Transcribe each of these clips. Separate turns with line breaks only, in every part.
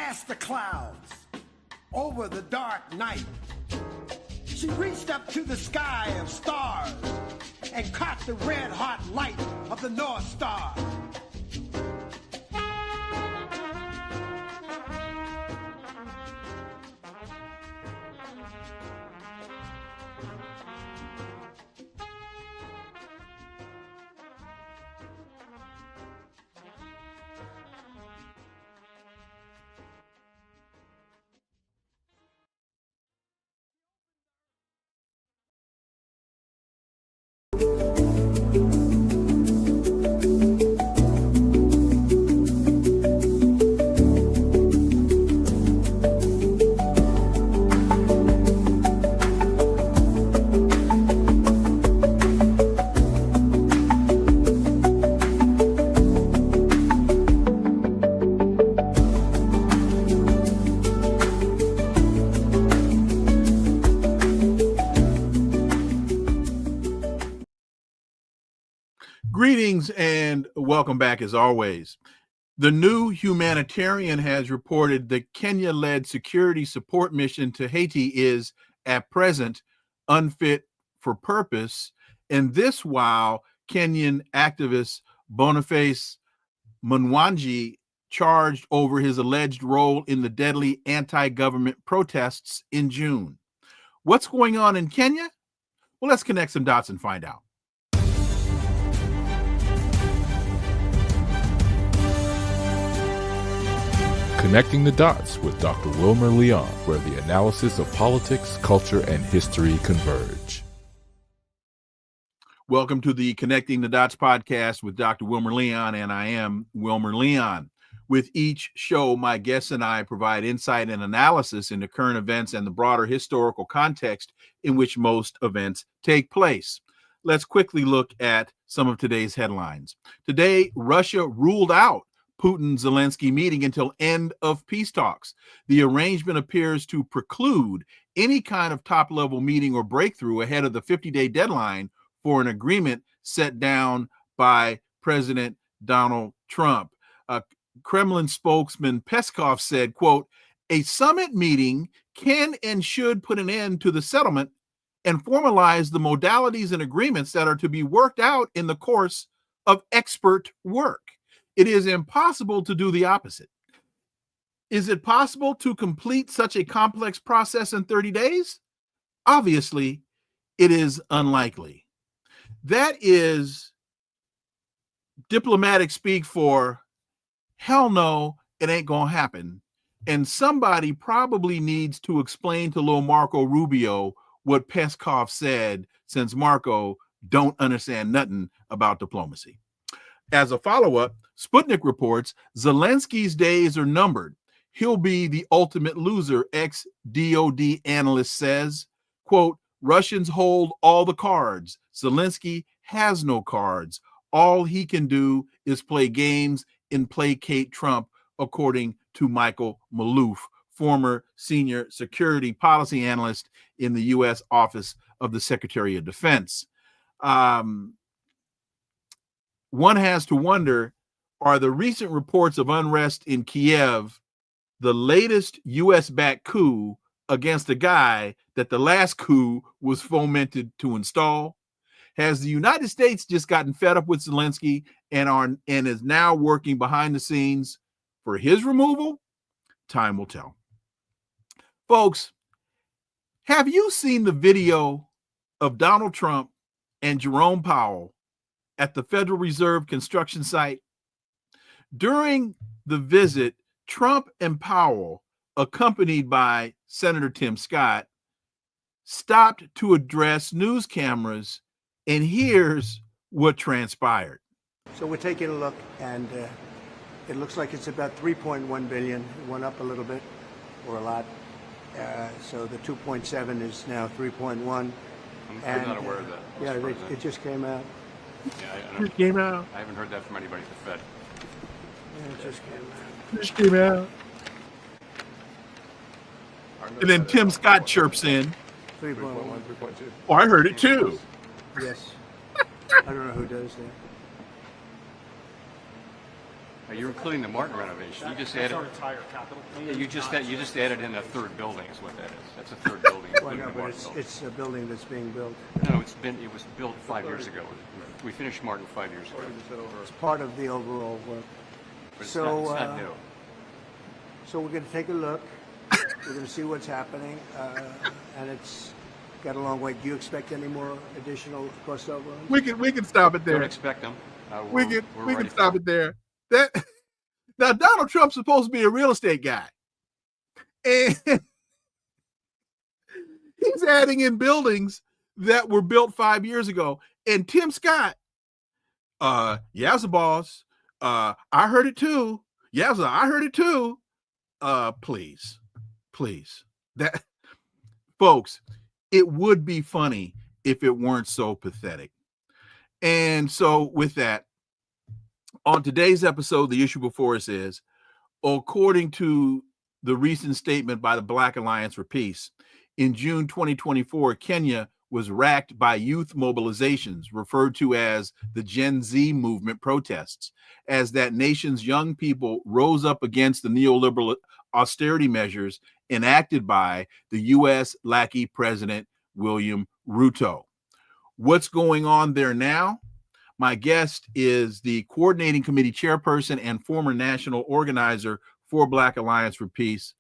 past the clouds, over the dark night. She reached up to the sky of stars and caught the red-hot light of the North Star.
Greetings and welcome back as always. The new humanitarian has reported the Kenya-led security support mission to Haiti is at present unfit for purpose, and this while Kenyan activist Boniface Mwangi charged over his alleged role in the deadly anti-government protests in June. What's going on in Kenya? Well, let's connect some dots and find out.
Connecting the Dots with Dr. Wilmer Leon, where the analysis of politics, culture, and history converge.
Welcome to the Connecting the Dots podcast with Dr. Wilmer Leon, and I am Wilmer Leon. With each show, my guests and I provide insight and analysis into current events and the broader historical context in which most events take place. Let's quickly look at some of today's headlines. Today, Russia ruled out Putin-Zelensky meeting until end of peace talks. The arrangement appears to preclude any kind of top-level meeting or breakthrough ahead of the 50-day deadline for an agreement set down by President Donald Trump. Kremlin spokesman Peskov said, quote, "A summit meeting can and should put an end to the settlement and formalize the modalities and agreements that are to be worked out in the course of expert work. It is impossible to do the opposite." Is it possible to complete such a complex process in 30 days? Obviously, it is unlikely. That is diplomatic speak for hell no, it ain't gonna happen. And somebody probably needs to explain to little Marco Rubio what Peskov said, since Marco don't understand nothing about diplomacy. As a follow-up, Sputnik reports Zelensky's days are numbered. He'll be the ultimate loser, ex-DOD analyst says. Quote, "Russians hold all the cards. Zelensky has no cards. All he can do is play games and placate Trump," according to Michael Maloof, former senior security policy analyst in the U.S. Office of the Secretary of Defense. One has to wonder, are the recent reports of unrest in Kiev the latest U.S.-backed coup against a guy that the last coup was fomented to install? Has the United States just gotten fed up with Zelensky and is now working behind the scenes for his removal? Time will tell. Folks, have you seen the video of Donald Trump and Jerome Powell at the Federal Reserve construction site? During the visit, Trump and Powell, accompanied by Senator Tim Scott, stopped to address news cameras, and here's what transpired.
So we're taking a look, and it looks like it's about 3.1 billion. It went up a little bit, or a lot. So the 2.7 is now 3.1.
I'm not aware of that.
Yeah, it just came out.
Yeah,
It came out.
I haven't heard that from anybody at the Fed.
Yeah, it just came out.
It just came out. And then Tim Scott chirps in.
3.1.
3.2.
Oh, I heard it too.
Yes. I don't know who does that.
You're including the Martin renovation. You just
That's
added.
our entire capital plan.
Yeah, you just added in a third building. Is what that is. That's a third building.
Well,
including
no,
the
but
Martin building.
it's a building that's being built.
No, it was built 5 years ago. We finished Martin 5 years ago.
It's part of the overall work.
But it's
So,
not new.
So we're going to take a look. We're going to see what's happening, and it's got a long way. Do you expect any more additional cost overruns?
We can stop it
Don't
there.
expect them.
We
We're
can
ready
stop
for
it there. That now Donald Trump's supposed to be a real estate guy, and he's adding in buildings that were built 5 years ago. And Tim Scott, Yazza boss, I heard it too. Yazza, I heard it too. Please, that folks, it would be funny if it weren't so pathetic. And so with that, on today's episode, the issue before us is, according to the recent statement by the Black Alliance for Peace, in June 2024, Kenya was racked by youth mobilizations referred to as the Gen Z movement protests, as that nation's young people rose up against the neoliberal austerity measures enacted by the U.S. lackey President William Ruto. What's going on there now? My guest is the coordinating committee chairperson and former national organizer for Black Alliance for Peace,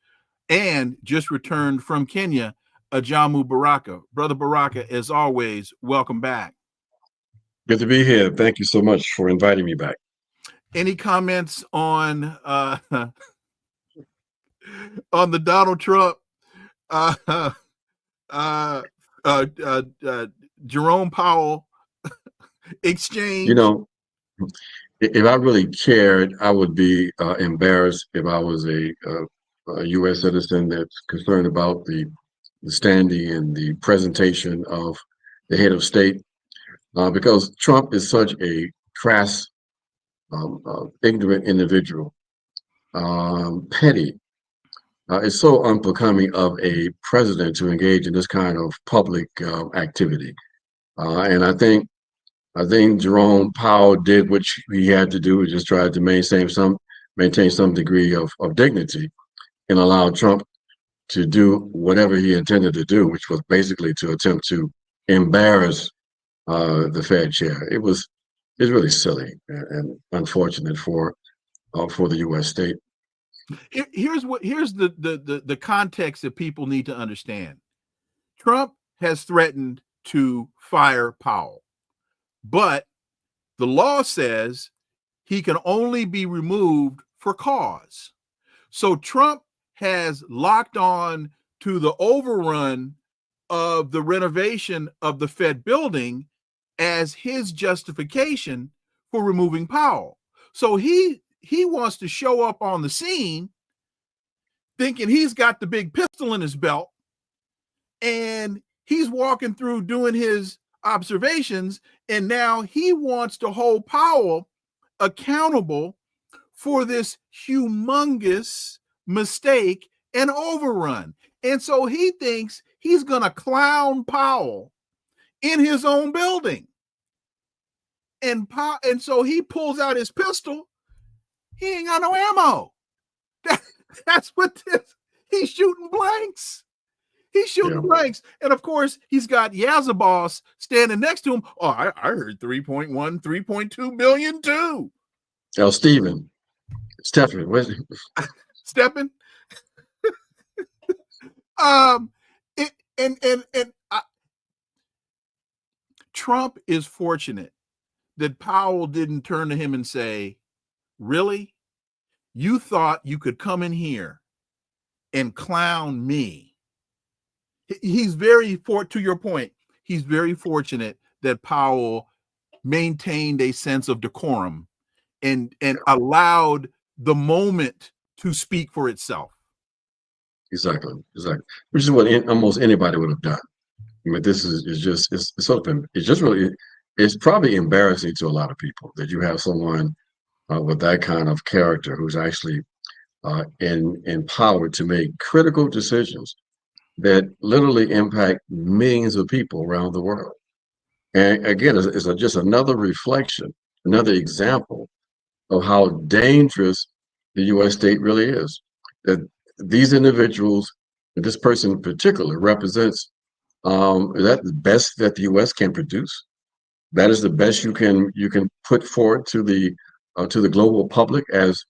and just returned from Kenya, Ajamu Baraka. Brother Baraka, as always, welcome back.
Good to be here. Thank you so much for inviting me back.
Any comments on the Donald Trump, Jerome Powell exchange?
You know, if I really cared, I would be embarrassed if I was a U.S. citizen that's concerned about the standing and the presentation of the head of state, because Trump is such a crass, ignorant individual, petty. It's so unbecoming of a president to engage in this kind of public activity. And I think Jerome Powell did what he had to do, just tried to maintain some degree of dignity, and allow Trump to do whatever he intended to do, which was basically to attempt to embarrass the Fed chair. It's really silly and unfortunate for the U.S. state.
Here's the context that people need to understand. Trump has threatened to fire Powell, but the law says he can only be removed for cause. So Trump has locked on to the overrun of the renovation of the Fed building as his justification for removing Powell. So he wants to show up on the scene thinking he's got the big pistol in his belt, and he's walking through doing his observations, and now he wants to hold Powell accountable for this humongous mistake and overrun. And so he thinks he's going to clown Powell in his own building. And so he pulls out his pistol. He ain't got no ammo. That's what he's shooting blanks. He's shooting blanks. And of course, he's got Yazza boss standing next to him. Oh, I heard 3.1, 3.2 billion too.
Oh, Stephen.
Stepping. Trump is fortunate that Powell didn't turn to him and say, really? You thought you could come in here and clown me? He's to your point, he's very fortunate that Powell maintained a sense of decorum and allowed the moment to speak for itself.
Exactly. Which is what almost anybody would have done. I mean, this is it's probably embarrassing to a lot of people that you have someone with that kind of character who's actually empowered to make critical decisions that literally impact millions of people around the world. And again, it's just another reflection, another example of how dangerous the U.S. state really is. That these individuals, and this person in particular, represents is that the best that the U.S. can produce? That is the best you can put forward to the global public as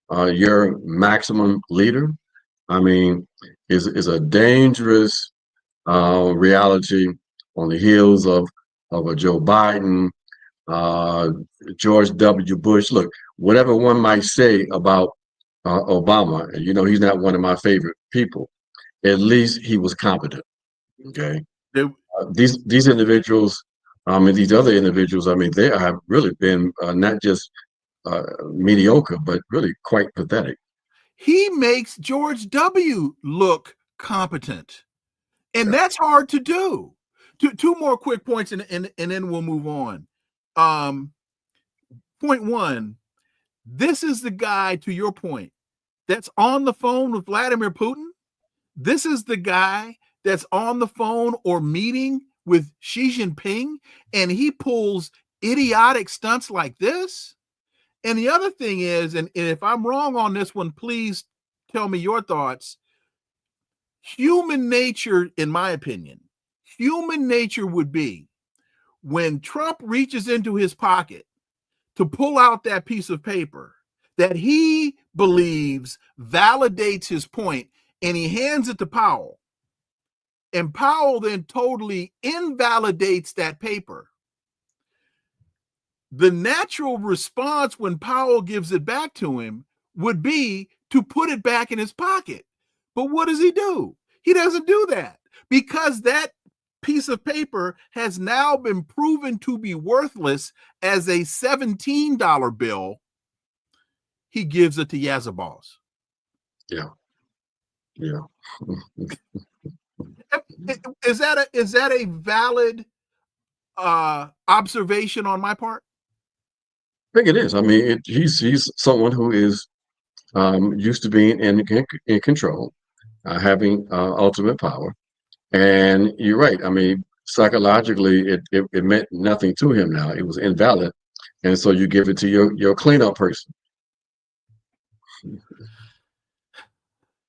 your maximum leader. I mean, is a dangerous reality on the heels of a Joe Biden, George W. Bush. Look, whatever one might say about Obama, you know, he's not one of my favorite people. At least he was competent. Okay, these individuals, and these other individuals, I mean, they have really been not just mediocre, but really quite pathetic.
He makes George W. look competent, and that's hard to do. Two more quick points, and then we'll move on. Point one, this is the guy, to your point, that's on the phone with Vladimir Putin. This is the guy that's on the phone or meeting with Xi Jinping, and he pulls idiotic stunts like this. And the other thing is, and if I'm wrong on this one, please tell me your thoughts. Human nature, in my opinion, human nature would be when Trump reaches into his pocket to pull out that piece of paper that he believes validates his point, and he hands it to Powell. And Powell then totally invalidates that paper. The natural response when Powell gives it back to him would be to put it back in his pocket. But what does he do? He doesn't do that, because that piece of paper has now been proven to be worthless as a $17 bill. He gives it to Yazabos.
Yeah. Yeah.
Is that a valid observation on my part?
I think it is. I mean, he's someone who is used to being in control, having ultimate power, and you're right. I mean, psychologically, it meant nothing to him now. It was invalid, and so you give it to your cleanup person.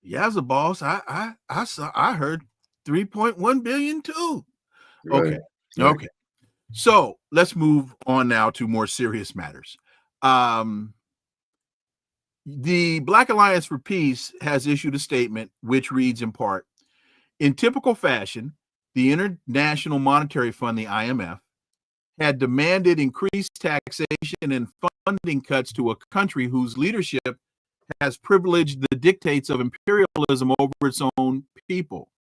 Yazabos, I heard 3.1 billion too.
Right.
Okay. Okay. So let's move on now to more serious matters. The Black Alliance for Peace has issued a statement which reads in part, in typical fashion, the International Monetary Fund, the IMF, had demanded increased taxation and funding cuts to a country whose leadership has privileged the dictates of imperialism over its own people.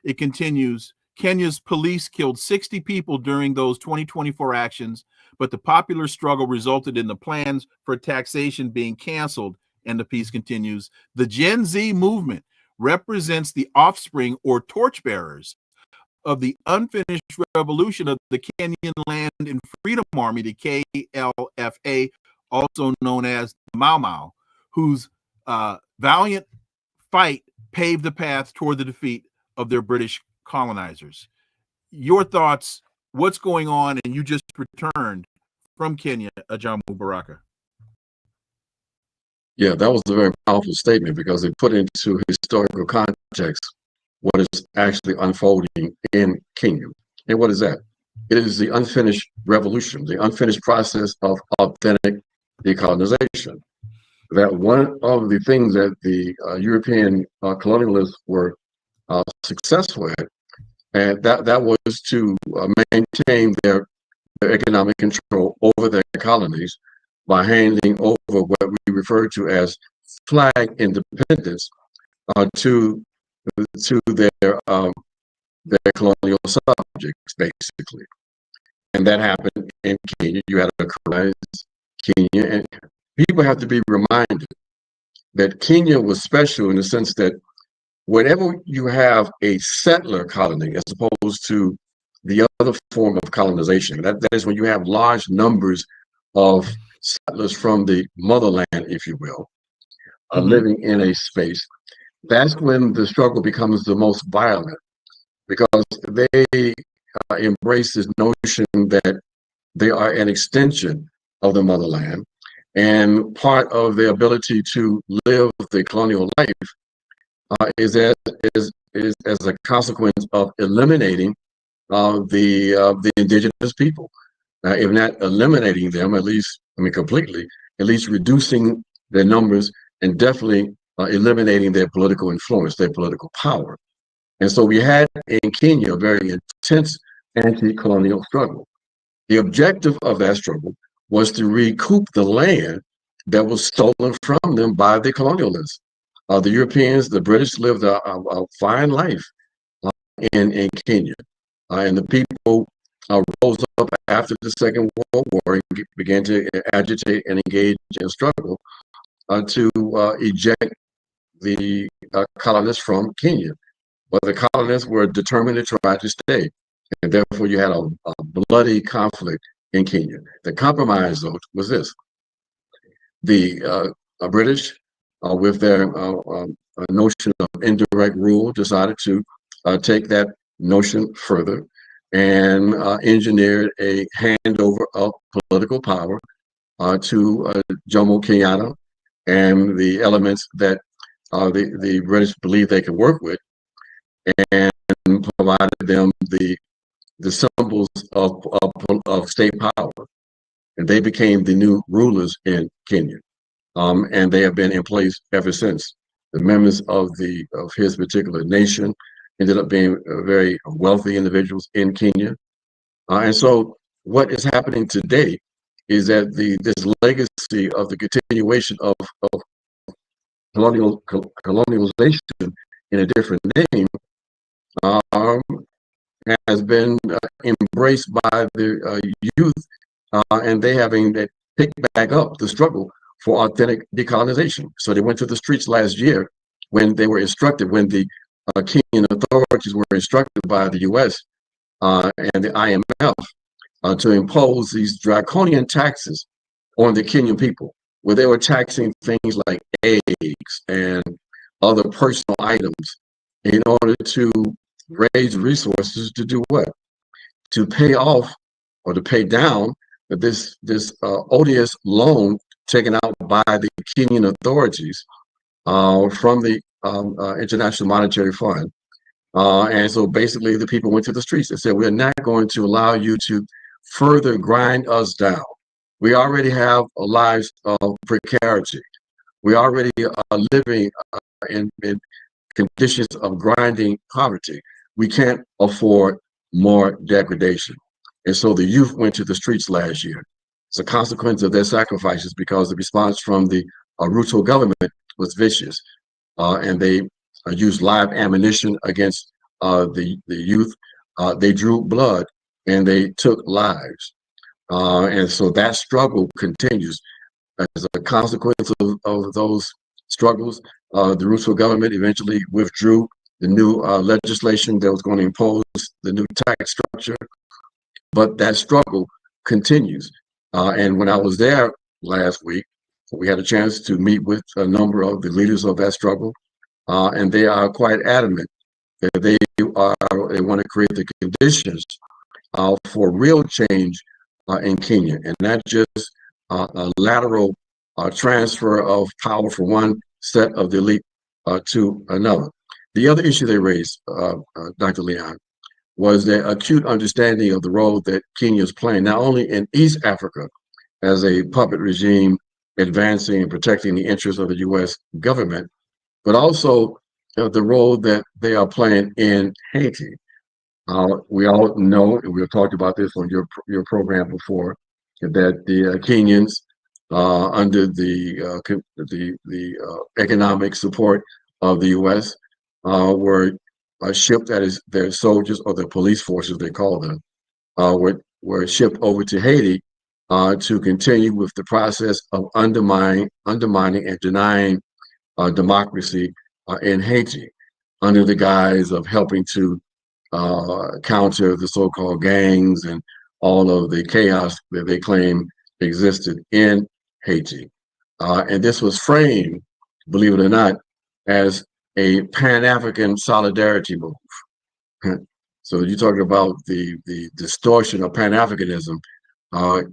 It continues, Kenya's police killed 60 people during those 2024 actions, but the popular struggle resulted in the plans for taxation being canceled. And the piece continues, the Gen Z movement represents the offspring or torchbearers of the unfinished revolution of the Kenyan Land and Freedom Army, the KLFA, also known as the Mau Mau, whose valiant fight paved the path toward the defeat of their British colonizers. Your thoughts, what's going on? And you just returned from Kenya, Ajamu Baraka.
Yeah, that was a very powerful statement because it put into historical context what is actually unfolding in Kenya. And what is that? It is the unfinished revolution, the unfinished process of authentic decolonization. That one of the things that the European colonialists were successful at, and that was to maintain their economic control over their colonies by handing over what we refer to as flag independence to their colonial subjects, basically. And that happened in Kenya. You had a colonized Kenya, and people have to be reminded that Kenya was special in the sense that whenever you have a settler colony, as opposed to the other form of colonization, that is when you have large numbers of settlers from the motherland, if you will, living in a space, that's when the struggle becomes the most violent, because they embrace this notion that they are an extension of the motherland, And part of their ability to live the colonial life is as a consequence of eliminating the indigenous people. If not eliminating them, at least, completely, at least reducing their numbers and definitely eliminating their political influence, their political power. And so we had in Kenya a very intense anti-colonial struggle. The objective of that struggle was to recoup the land that was stolen from them by the colonialists. The Europeans, the British lived a fine life in Kenya. And the people rose up after the Second World War and began to agitate and engage in struggle to eject the colonists from Kenya. But the colonists were determined to try to stay. And therefore, you had a bloody conflict in Kenya. The compromise, though, was this. The British, with their notion of indirect rule, decided to take that notion further and engineered a handover of political power to Jomo Kenyatta and the elements that the British believed they could work with, and provided them the symbols of state power. And they became the new rulers in Kenya. And they have been in place ever since. The members of his particular nation ended up being very wealthy individuals in Kenya. And so what is happening today is that this legacy of the continuation of colonialization in a different name has been embraced by the youth, and they having picked back up the struggle for authentic decolonization. So they went to the streets last year when they were instructed, when the Kenyan authorities were instructed by the US and the IMF to impose these draconian taxes on the Kenyan people, where they were taxing things like eggs and other personal items in order to raise resources to do what? To pay off or to pay down this odious loan taken out by the Kenyan authorities from the International Monetary Fund. And so basically the people went to the streets and said, we're not going to allow you to further grind us down. We already have lives of precarity. We already are living in conditions of grinding poverty. We can't afford more degradation. And so the youth went to the streets last year. It's a consequence of their sacrifices, because the response from the Ruto government was vicious. And they used live ammunition against the youth. They drew blood and they took lives. And so that struggle continues. As a consequence of those struggles, the Ruto government eventually withdrew the new legislation that was going to impose the new tax structure. But that struggle continues. And when I was there last week, we had a chance to meet with a number of the leaders of that struggle. And they are quite adamant that they want to create the conditions for real change in Kenya, and not just a lateral transfer of power from one set of the elite to another. The other issue they raised, Dr. Leon, was their acute understanding of the role that Kenya is playing, not only in East Africa as a puppet regime advancing and protecting the interests of the U.S. government, but also the role that they are playing in Haiti. We all know, and we've talked about this on your program before, that the Kenyans, under the economic support of the U.S., were shipped, that is, their soldiers, or the police forces they call them, were shipped over to Haiti to continue with the process of undermining and denying democracy in Haiti, under the guise of helping to counter the so-called gangs and all of the chaos that they claim existed in Haiti. And this was framed, believe it or not, as a Pan-African solidarity move. So you're talking about the distortion of Pan-Africanism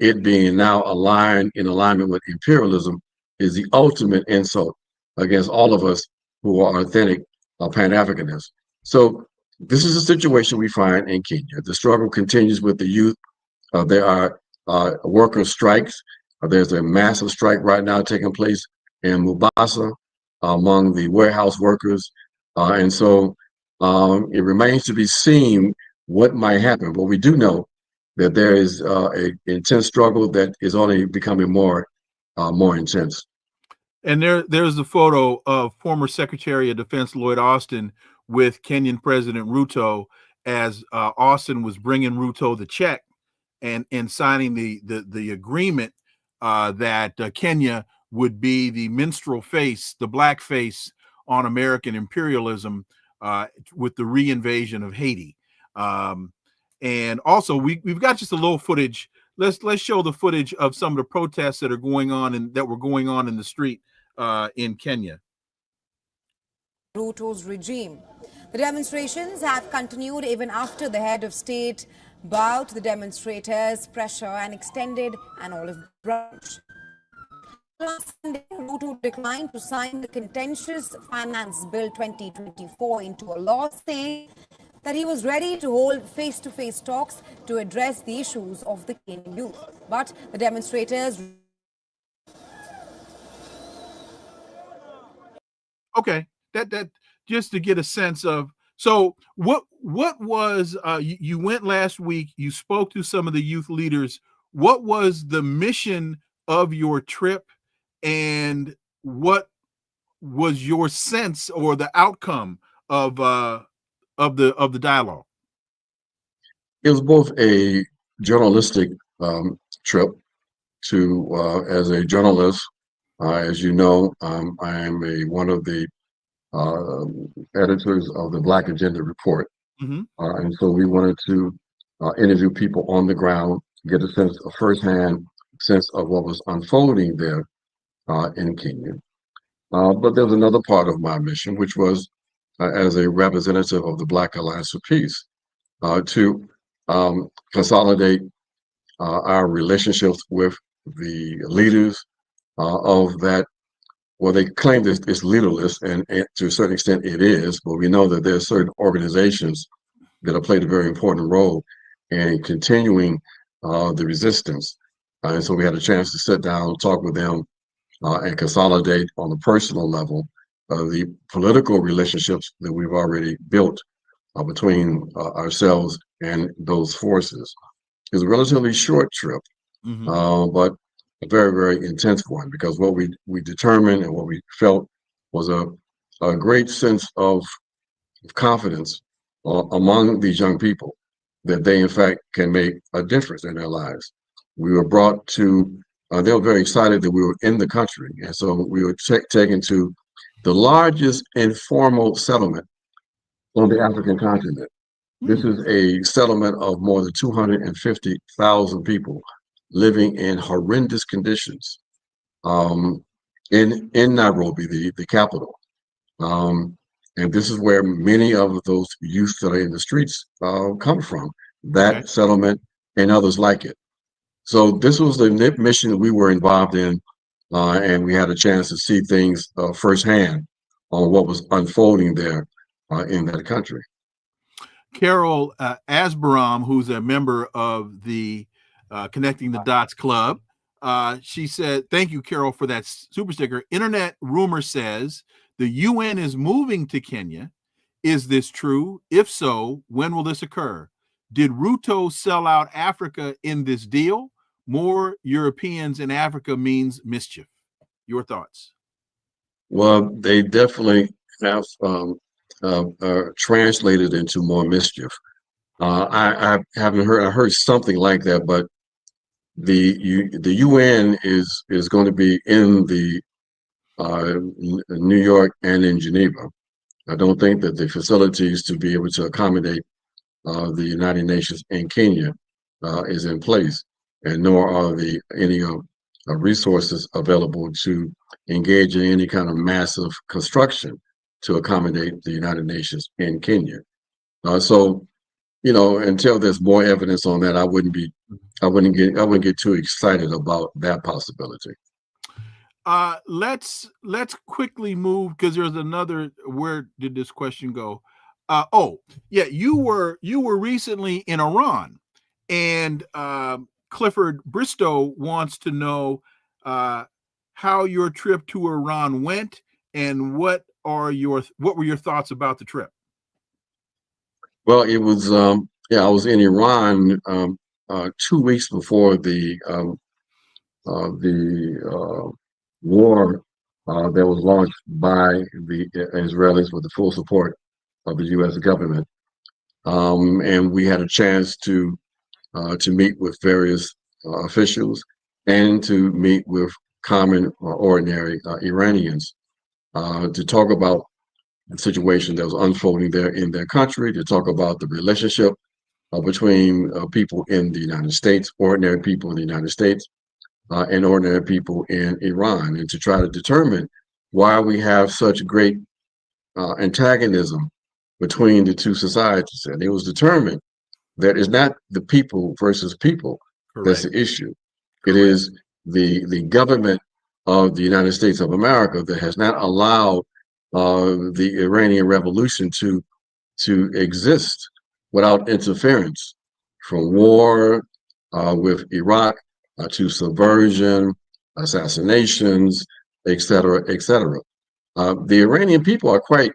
it being now in alignment with imperialism is the ultimate insult against all of us who are authentic Pan-Africanists. So this is a situation we find in Kenya. The struggle continues with the youth. There are worker strikes. There's a massive strike right now taking place in Mombasa among the warehouse workers. And so it remains to be seen what might happen. But we do know that there is an intense struggle that is only becoming more intense.
And there's the photo of former Secretary of Defense Lloyd Austin with Kenyan President Ruto as Austin was bringing Ruto the check and signing the agreement that Kenya would be the minstrel face, the black face on American imperialism with the reinvasion of Haiti. And also we've got just a little footage. Let's show the footage of some of the protests that are going on and that were going on in the street in Kenya.
Ruto's regime. The demonstrations have continued even after the head of state bowed to the demonstrators' pressure and extended an olive branch. Last Sunday, Ruto declined to sign the contentious Finance Bill 2024 into a law, saying that he was ready to hold face-to-face talks to address the issues of the Kenyan youth. But the demonstrators...
Okay, that just to get a sense of, so what was you went last week, you spoke to some of the youth leaders. What was the mission of your trip, and what was your sense or the outcome of the dialogue?
It was both a journalistic trip to, as a journalist, as you know, I am one of the editors of the Black Agenda Report.
Mm-hmm.
And so we wanted to interview people on the ground, get a sense, a firsthand sense of what was unfolding there in Kenya. But there's another part of my mission, which was as a representative of the Black Alliance for Peace, to consolidate our relationships with the leaders of that. Well, they claim this it's leaderless, and to a certain extent it is, but we know that there are certain organizations that have played a very important role in continuing the resistance. And so we had a chance to sit down, talk with them, and consolidate on a personal level the political relationships that we've already built between ourselves and those forces. It was a relatively short trip,
Mm-hmm.
but a very, very intense one, because what we determined and what we felt was a great sense of confidence among these young people that they, in fact, can make a difference in their lives. We were brought to, they were very excited that we were in the country. And so we were taken to the largest informal settlement on the African continent. This is a settlement of more than 250,000 people living in horrendous conditions in Nairobi, the capital. And this is where many of those youth that are in the streets come from, that settlement and others like it. So this was the mission that we were involved in, and we had a chance to see things firsthand on what was unfolding there in that country.
Carol Asbaram, who's a member of the Connecting the Dots Club, she said, thank you, Carol, for that super sticker. Internet rumor says the UN is moving to Kenya. Is this true? If so, when will this occur? Did Ruto sell out Africa in this deal? More Europeans in Africa means mischief. Your thoughts?
Well, they definitely have translated into more mischief. I haven't heard. I heard something like that, but the UN is going to be in the New York and in Geneva. I don't think that the facilities to be able to accommodate the United Nations in Kenya is in place, and nor are any resources available to engage in any kind of massive construction to accommodate the United Nations in Kenya. So until there's more evidence on that, I wouldn't get too excited about that possibility.
Let's quickly move, because there's another. Where did this question go? Yeah, you were recently in Iran, and Clifford Bristow wants to know how your trip to Iran went, and what were your thoughts about the trip?
Well, it was I was in Iran 2 weeks before the war that was launched by the Israelis with the full support of the U.S. government, and we had a chance to meet with various officials and to meet with common or ordinary Iranians to talk about the situation that was unfolding there in their country, to talk about the relationship between people in the United States, ordinary people in the United States, and ordinary people in Iran, and to try to determine why we have such great antagonism between the two societies. And it was determined that it's not the people versus people. Correct. That's the issue. Correct. It is the government of the United States of America that has not allowed the Iranian Revolution to exist without interference, from war with Iraq to subversion, assassinations, et cetera, et cetera. The Iranian people are quite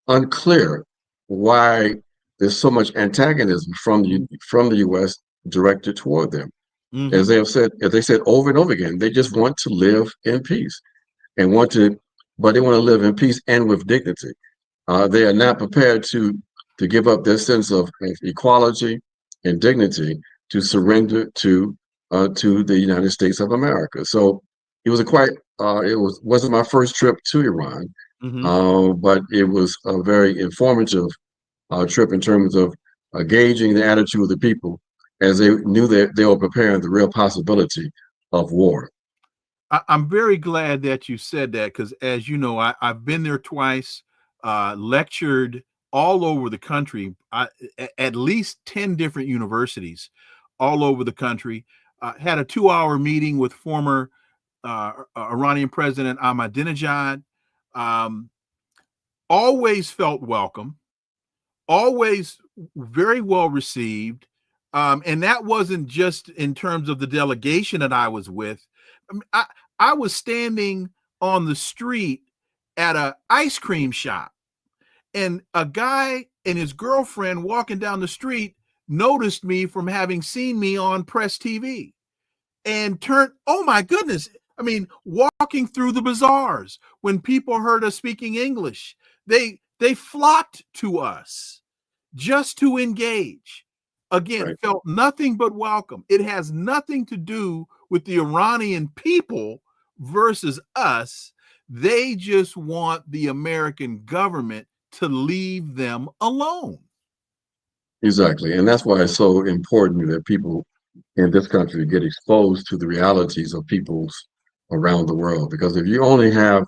unclear why there's so much antagonism from the U.S. directed toward them. Mm-hmm. As they said over and over again, they just want to live in peace and but they want to live in peace and with dignity. They are not prepared to give up their sense of equality and dignity to surrender to the United States of America. So it was wasn't my first trip to Iran, mm-hmm. But it was a very informative trip in terms of gauging the attitude of the people as they knew that they were preparing the real possibility of war.
I'm very glad that you said that, because as you know, I've been there twice, lectured all over the country, at least 10 different universities all over the country, had a 2-hour meeting with former Iranian President Ahmadinejad, always felt welcome, always very well received. And that wasn't just in terms of the delegation that I was with. I was standing on the street at an ice cream shop, and a guy and his girlfriend walking down the street noticed me from having seen me on Press TV and turned, oh my goodness. I mean, walking through the bazaars, when people heard us speaking English, they flocked to us just to engage. Again, right. Felt nothing but welcome. It has nothing to do with the Iranian people versus us. They just want the American government to leave them alone.
Exactly. And that's why it's so important that people in this country get exposed to the realities of peoples around the world. Because if you only have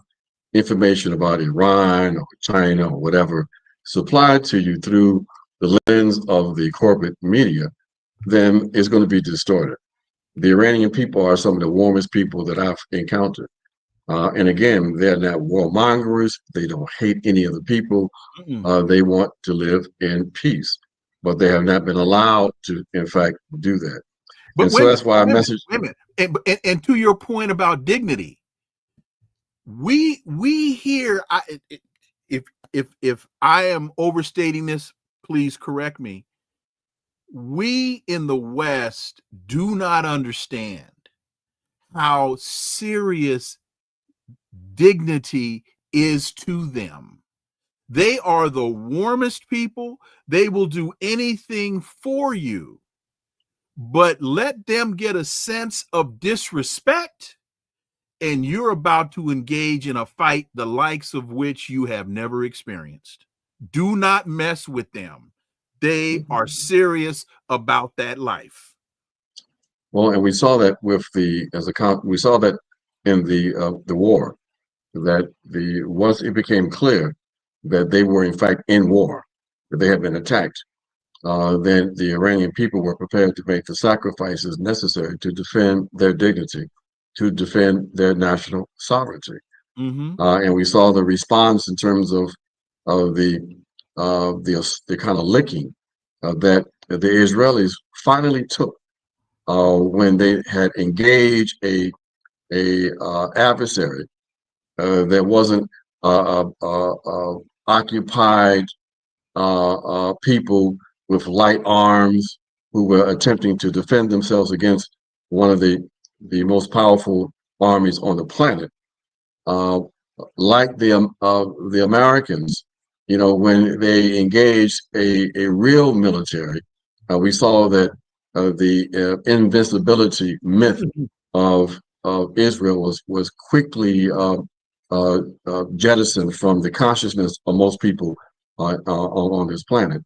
information about Iran or China or whatever supplied to you through the lens of the corporate media, then it's going to be distorted. The Iranian people are some of the warmest people that I've encountered. And again, they're not warmongers. They don't hate any of the people. They want to live in peace, but they have not been allowed to, in fact, do that. But and so that's why I message.
And to your point about dignity, we here, if I am overstating this, please correct me. We in the West do not understand how serious dignity is to them. They are the warmest people. They will do anything for you, but let them get a sense of disrespect, and you're about to engage in a fight the likes of which you have never experienced. Do not mess with them. They are serious about that life.
Well, and we saw that we saw that in the war, that once it became clear that they were in fact in war, that they had been attacked, then the Iranian people were prepared to make the sacrifices necessary to defend their dignity, to defend their national sovereignty.
Mm-hmm.
And we saw the response in terms of the kind of licking that the Israelis finally took when they had engaged a adversary that wasn't occupied people with light arms who were attempting to defend themselves against one of the most powerful armies on the planet. Like the Americans, when they engaged a real military, we saw that the invincibility myth of Israel was quickly jettisoned from the consciousness of most people on this planet.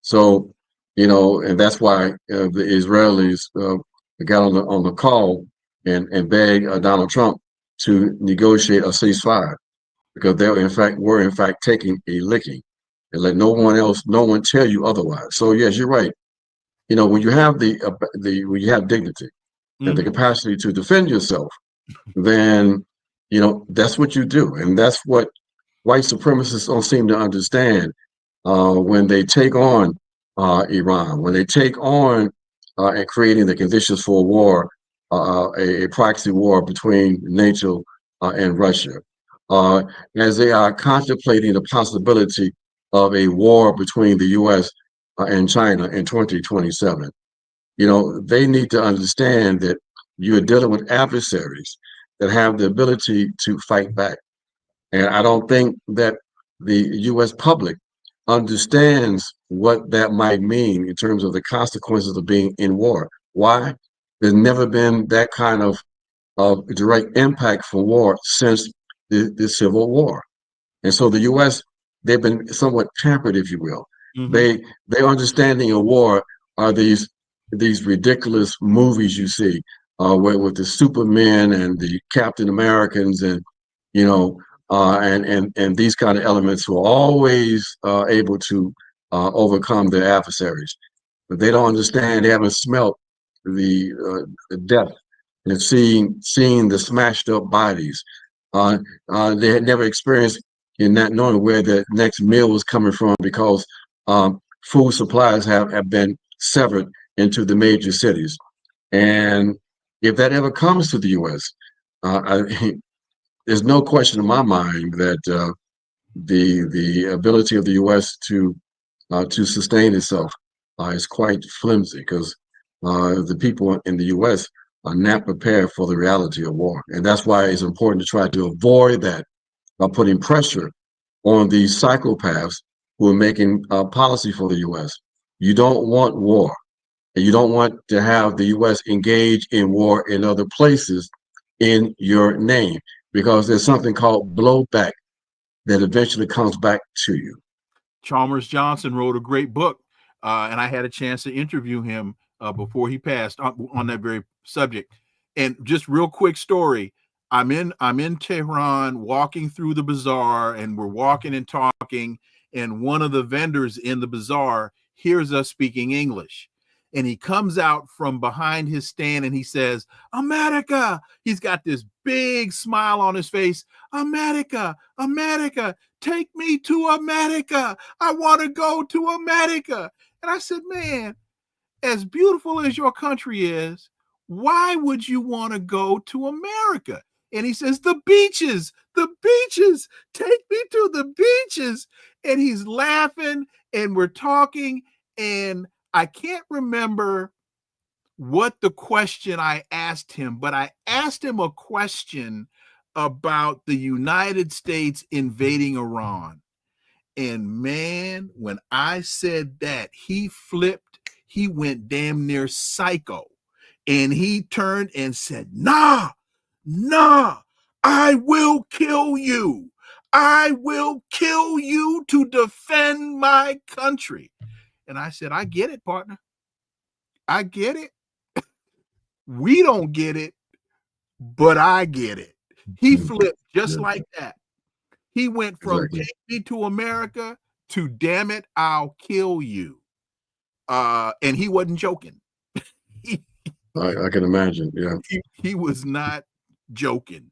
So, and that's why the Israelis got on the call and begged Donald Trump to negotiate a ceasefire, because they were in fact taking a licking, and let no one tell you otherwise. So yes, you're right. When you have when you have dignity and the capacity to defend yourself, then that's what you do, and that's what white supremacists don't seem to understand when they take on Iran, when they take on and creating the conditions for a war, a proxy war between NATO and Russia, as they are contemplating the possibility of a war between the U.S. And China in 2027. They need to understand that you're dealing with adversaries that have the ability to fight back. And I don't think that the U.S. public understands what that might mean in terms of the consequences of being in war. Why? There's never been that kind of direct impact from war since the Civil War. And so the U.S., they've been somewhat pampered, if you will.
Mm-hmm.
Their understanding of war are these ridiculous movies you see with the Supermen and the Captain Americans and and these kind of elements who are always able to overcome their adversaries. But they don't understand. They haven't smelt the death and seeing the smashed up bodies. They had never experienced in not knowing where the next meal was coming from, because food supplies have been severed into the major cities. And if that ever comes to the U.S., there's no question in my mind that the ability of the U.S. to sustain itself is quite flimsy, because the people in the U.S. are not prepared for the reality of war, and that's why it's important to try to avoid that by putting pressure on these psychopaths who are making policy for the U.S. You don't want war, and you don't want to have the U.S. engage in war in other places in your name, because there's something called blowback that eventually comes back to you.
Chalmers Johnson wrote a great book, and I had a chance to interview him before he passed on that very subject. And just real quick story. I'm in Tehran walking through the bazaar, and we're walking and talking, and one of the vendors in the bazaar hears us speaking English. And he comes out from behind his stand and he says, "America." He's got this big smile on his face. "America, America, take me to America. I want to go to America." And I said, "Man, as beautiful as your country is, why would you want to go to America?" And he says, the beaches, take me to the beaches. And he's laughing and we're talking, and I can't remember what the question I asked him, but I asked him a question about the United States invading Iran. And man, when I said that, he flipped, he went damn near psycho. And he turned and said, nah, I will kill you. I will kill you to defend my country. And I said, I get it, partner. I get it. We don't get it, but I get it. He flipped just like that. He went from take me to America to damn it, I'll kill you. And he wasn't joking.
I can imagine. Yeah.
He was not joking.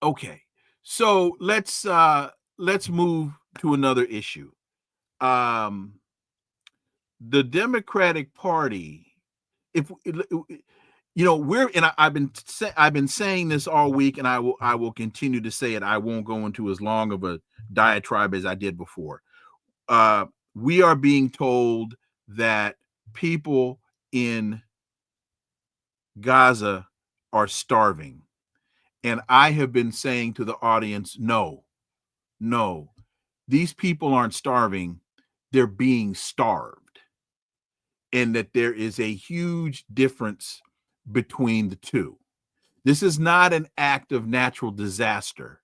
Okay. So let's move to another issue. The Democratic Party, if I've been saying this all week, and I will continue to say it. I won't go into as long of a diatribe as I did before. We are being told that people in Gaza are starving. And I have been saying to the audience, no, these people aren't starving. They're being starved. And that there is a huge difference between the two. This is not an act of natural disaster.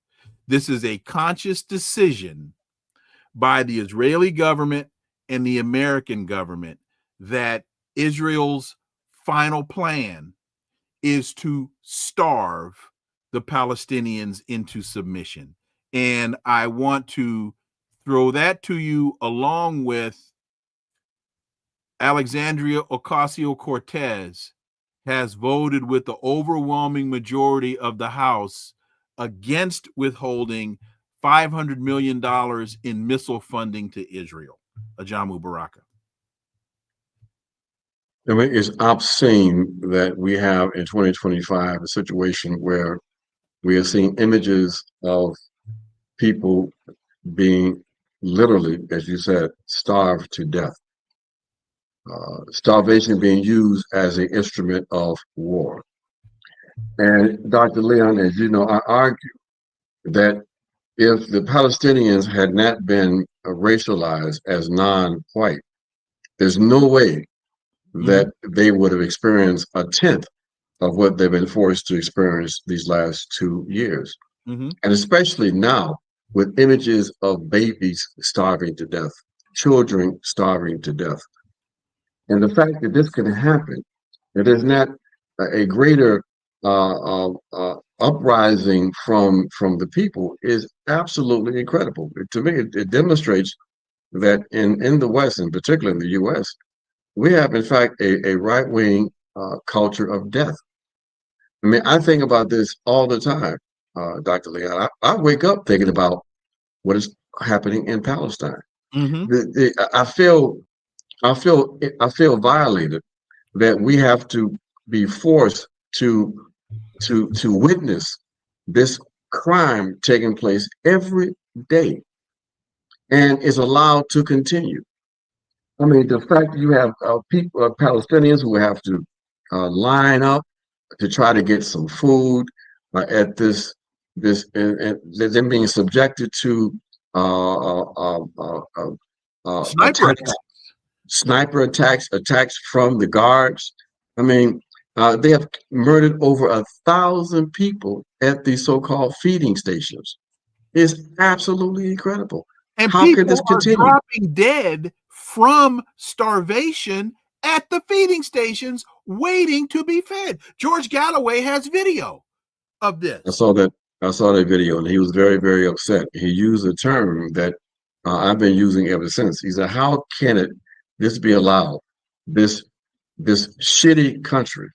This is a conscious decision by the Israeli government and the American government that Israel's final plan is to starve the Palestinians into submission. And I want to throw that to you along with Alexandria Ocasio-Cortez has voted with the overwhelming majority of the House against withholding $500 million in missile funding to Israel. Ajamu Baraka.
I mean, it's obscene that we have in 2025 a situation where we are seeing images of people being literally, as you said, starved to death. Starvation being used as an instrument of war. And Dr. Leon, as you know, I argue that if the Palestinians had not been racialized as non-white, there's no way that they would have experienced a tenth of what they've been forced to experience these last 2 years. And especially now with images of babies starving to death, children starving to death. And the fact that this can happen, that there's not a greater uprising from the people is absolutely incredible. To me, it demonstrates that in the West, and particularly in the U.S., we have, in fact, a right-wing culture of death. I mean, I think about this all the time, Dr. Leon. I wake up thinking about what is happening in Palestine. I feel violated that we have to be forced to witness this crime taking place every day, and is allowed to continue. I mean, the fact that you have people, Palestinians, who have to line up to try to get some food at this, and them being subjected to sniper attacks from the guards. I mean, they have murdered over 1,000 people at these so-called feeding stations. It's absolutely incredible.
And
how
people
could this continue?
Are dropping dead from starvation at the feeding stations, waiting to be fed. George Galloway has video of this.
I saw that video, and he was very, very upset. He used a term that I've been using ever since. He said, "How can this be allowed? This shitty country,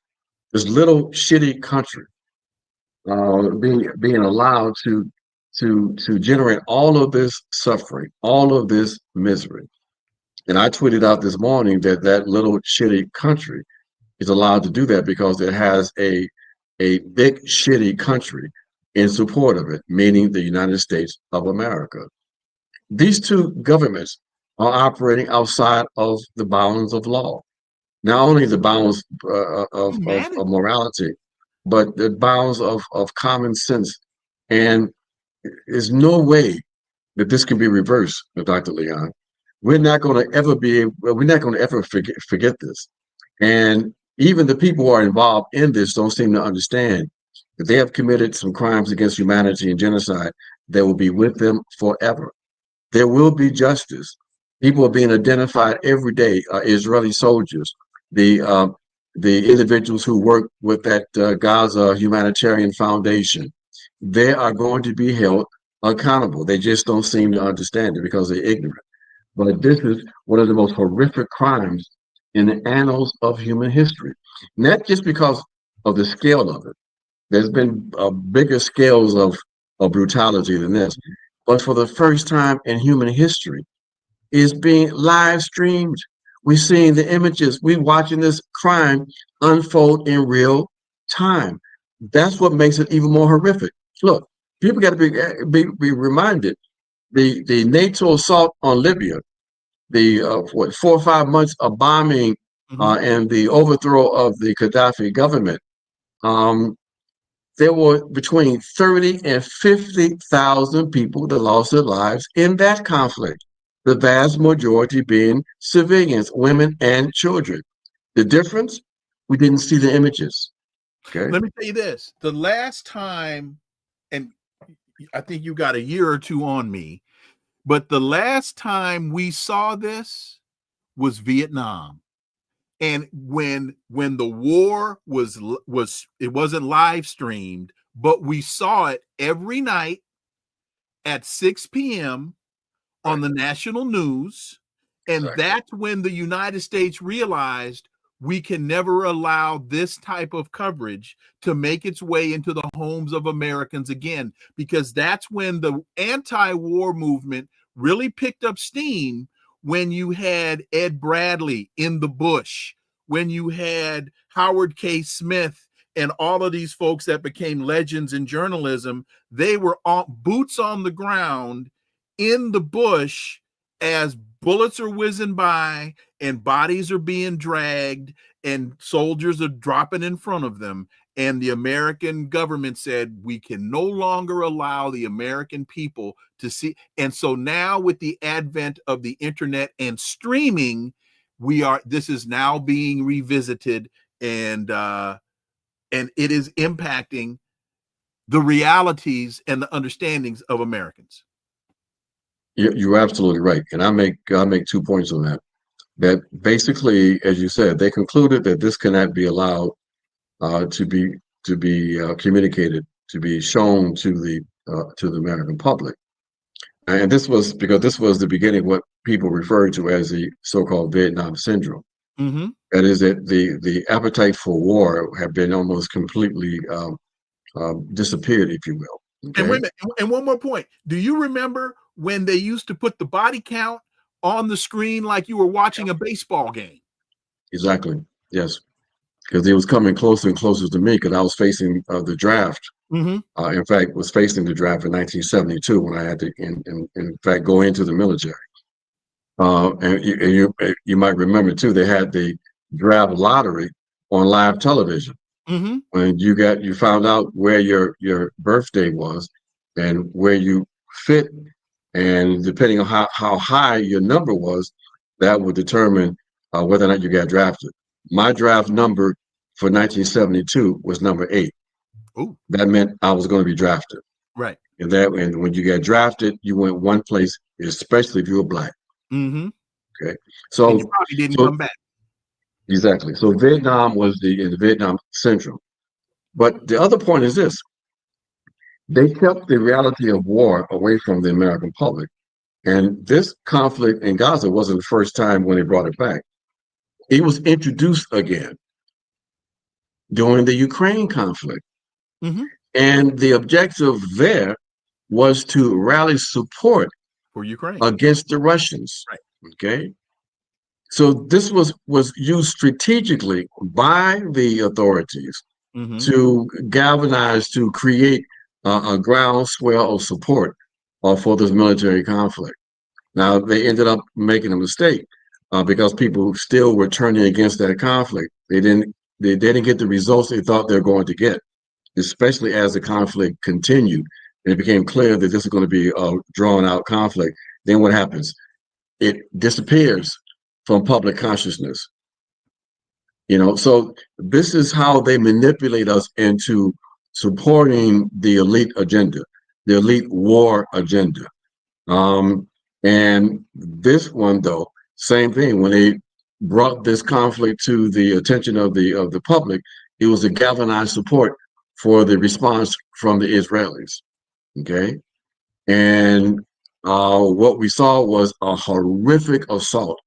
this little shitty country, being allowed to generate all of this suffering, all of this misery." And I tweeted out this morning that little shitty country is allowed to do that because it has a big shitty country in support of it, meaning the United States of America. These two governments are operating outside of the bounds of law, not only the bounds of morality, but the bounds of common sense. And there's no way that this can be reversed, Dr. Leon. We're not going to ever forget this. And even the people who are involved in this don't seem to understand that they have committed some crimes against humanity and genocide that will be with them forever. There will be justice. People are being identified every day. Israeli soldiers, the individuals who work with that Gaza Humanitarian Foundation, they are going to be held accountable. They just don't seem to understand it because they're ignorant. but this is one of the most horrific crimes in the annals of human history. Not just because of the scale of it. There's been bigger scales of brutality than this, but for the first time in human history, is being live streamed. We're seeing the images. We're watching this crime unfold in real time. That's what makes it even more horrific. Look, people got to be reminded. The NATO assault on Libya, the 4 or 5 months of bombing and the overthrow of the Gaddafi government. There were between 30 and 50,000 people that lost their lives in that conflict. The vast majority being civilians, women and children. The difference, we didn't see the images. Okay.
Let me tell you this. The last time, and I think you got a year or two on me, but the last time we saw this was Vietnam. And when the war was it wasn't live streamed, but we saw it every night at 6 p.m. on the national news. And that's when the United States realized we can never allow this type of coverage to make its way into the homes of Americans again, because that's when the anti-war movement really picked up steam, when you had Ed Bradley in the bush, when you had Howard K. Smith and all of these folks that became legends in journalism. They were boots on the ground in the bush as bullets are whizzing by and bodies are being dragged and soldiers are dropping in front of them. And the American government said, we can no longer allow the American people to see. And so now with the advent of the internet and streaming, this is now being revisited, and it is impacting the realities and the understandings of Americans.
You're absolutely right. And I make 2 points on that. That basically, as you said, they concluded that this cannot be allowed to be communicated, to be shown to the American public. And this was because this was the beginning of what people refer to as the so-called Vietnam syndrome.
Mm-hmm.
That is that the appetite for war had been almost completely disappeared, if you will. Okay?
And wait a minute, and one more point. Do you remember when they used to put the body count on the screen like you were watching a baseball game?
Exactly. Yes. Because it was coming closer and closer to me, because I was facing the draft.
Mm-hmm.
In fact, was facing the draft in 1972 when I had to, in fact, go into the military. And you might remember too, they had the draft lottery on live television.
Mm-hmm.
When you found out where your birthday was and where you fit, and depending on how high your number was, that would determine whether or not you got drafted. My draft number for 1972 was number 8.
Ooh.
That meant I was going to be drafted.
Right.
And when you got drafted, you went one place, especially if you were black.
Mm-hmm.
Okay. So
and you probably didn't come back.
Exactly. So Vietnam was the Vietnam syndrome. But the other point is this: they kept the reality of war away from the American public. And this conflict in Gaza wasn't the first time when they brought it back. It was introduced again during the Ukraine conflict.
Mm-hmm.
And the objective there was to rally support
for Ukraine
against the Russians.
Right.
Okay. So this was used strategically by the authorities to galvanize, to create a groundswell of support for this military conflict. Now, they ended up making a mistake because people still were turning against that conflict. They didn't get the results they thought they were going to get, especially as the conflict continued. And it became clear that this is going to be a drawn-out conflict. Then what happens? It disappears from public consciousness. So this is how they manipulate us into supporting the elite agenda, the elite war agenda. And this one, though, same thing. When they brought this conflict to the attention of the public, it was a galvanized support for the response from the Israelis. Okay, and what we saw was a horrific assault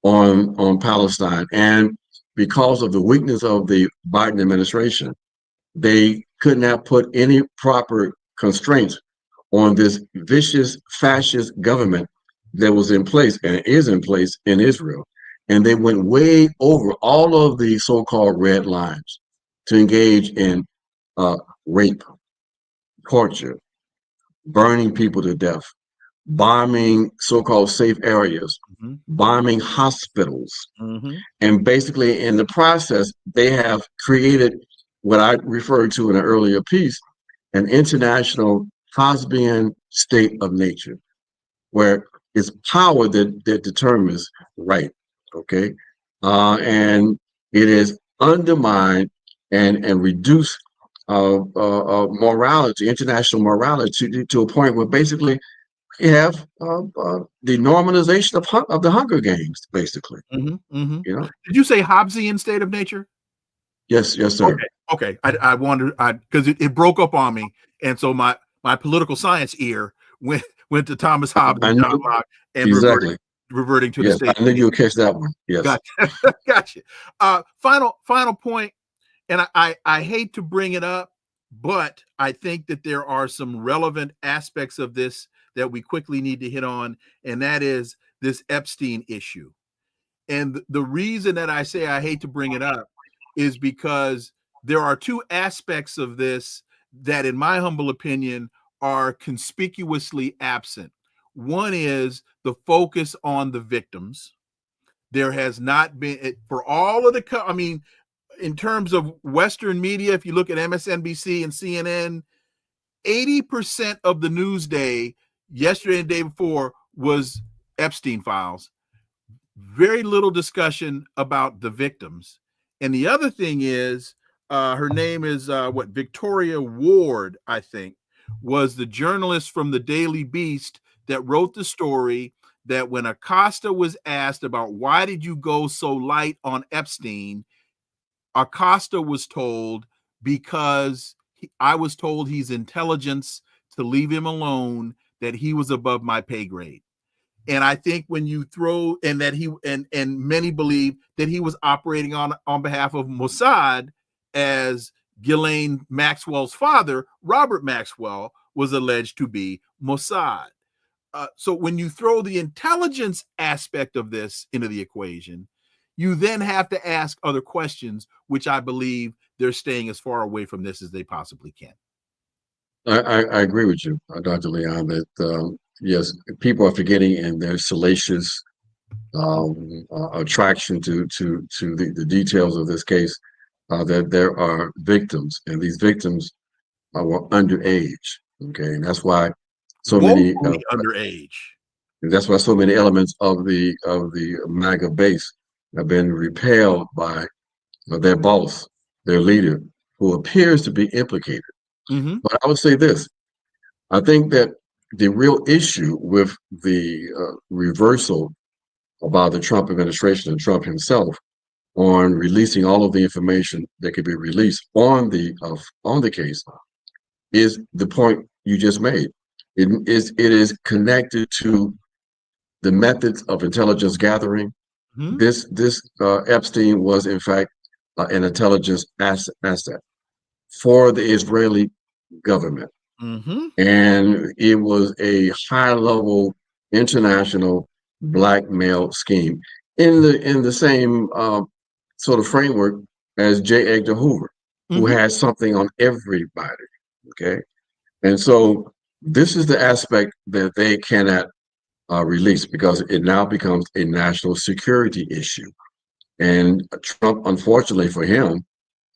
on Palestine. And because of the weakness of the Biden administration, they could not put any proper constraints on this vicious fascist government that was in place and is in place in Israel. And they went way over all of the so-called red lines to engage in rape, torture, burning people to death, bombing so-called safe areas, bombing hospitals. And basically in the process, they have created what I referred to in an earlier piece, an international Hosbian state of nature, where it's power that determines right, okay? And it is undermined and reduced morality, international morality, to a point where basically you have the normalization of the Hunger Games, basically. You know?
Did you say Hobbesian state of nature?
Yes, sir.
Okay. I wondered because it broke up on me, and so my political science ear went to Thomas Hobbes and John Locke, and
exactly
reverting to the state.
I knew you would catch that one. Yes.
Gotcha. Final point, and I hate to bring it up, but I think that there are some relevant aspects of this that we quickly need to hit on, and that is this Epstein issue. And the reason that I say I hate to bring it up is because there are two aspects of this that, in my humble opinion, are conspicuously absent. One is the focus on the victims. There has not been, for all of the, in terms of Western media, if you look at MSNBC and CNN, 80% of the news day, yesterday and the day before, was Epstein files. Very little discussion about the victims. And the other thing is, her name is Victoria Ward, I think, was the journalist from the Daily Beast that wrote the story that when Acosta was asked about why did you go so light on Epstein, Acosta was told, because I was told he's intelligence, to leave him alone, that he was above my pay grade. And I think when you throw, and that he, and many believe that he was operating on behalf of Mossad, as Ghislaine Maxwell's father, Robert Maxwell, was alleged to be Mossad. So when you throw the intelligence aspect of this into the equation, you then have to ask other questions, which I believe they're staying as far away from this as they possibly can.
I agree with you, Dr. Leon, that yes, people are forgetting in their salacious attraction to the details of this case that there are victims, and these victims were underage. Okay, and that's why so many
underage.
And that's why so many elements of the MAGA base have been repelled by their boss, their leader, who appears to be implicated. But I would say this: I think that the real issue with the reversal about the Trump administration and Trump himself on releasing all of the information that could be released on the case is the point you just made. It is connected to the methods of intelligence gathering. This Epstein was in fact an intelligence asset for the Israeli government, and it was a high-level international blackmail scheme in the same sort of framework as J. Edgar Hoover, who has something on everybody. Okay, and so this is the aspect that they cannot release, because it now becomes a national security issue, and Trump, unfortunately for him,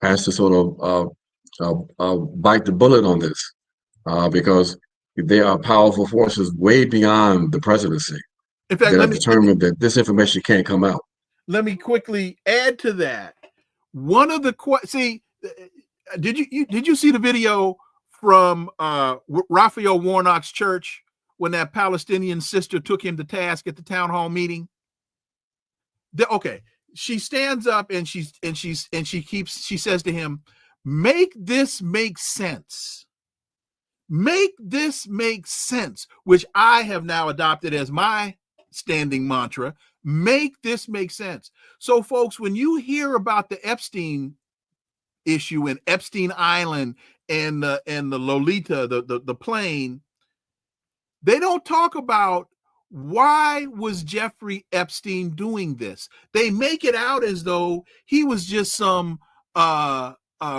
has to sort of bite the bullet on this because there are powerful forces way beyond the presidency
in fact,
that have determined that this information can't come out.
Let me quickly add to that. One of the did you see the video from Raphael Warnock's church when that Palestinian sister took him to task at the town hall meeting? Okay, she stands up and she says to him, "Make this make sense. Make this make sense, which I have now adopted as my standing mantra. Make this make sense. So, folks, when you hear about the Epstein issue and Epstein Island and the Lolita, the plane, they don't talk about why was Jeffrey Epstein doing this. They make it out as though he was just some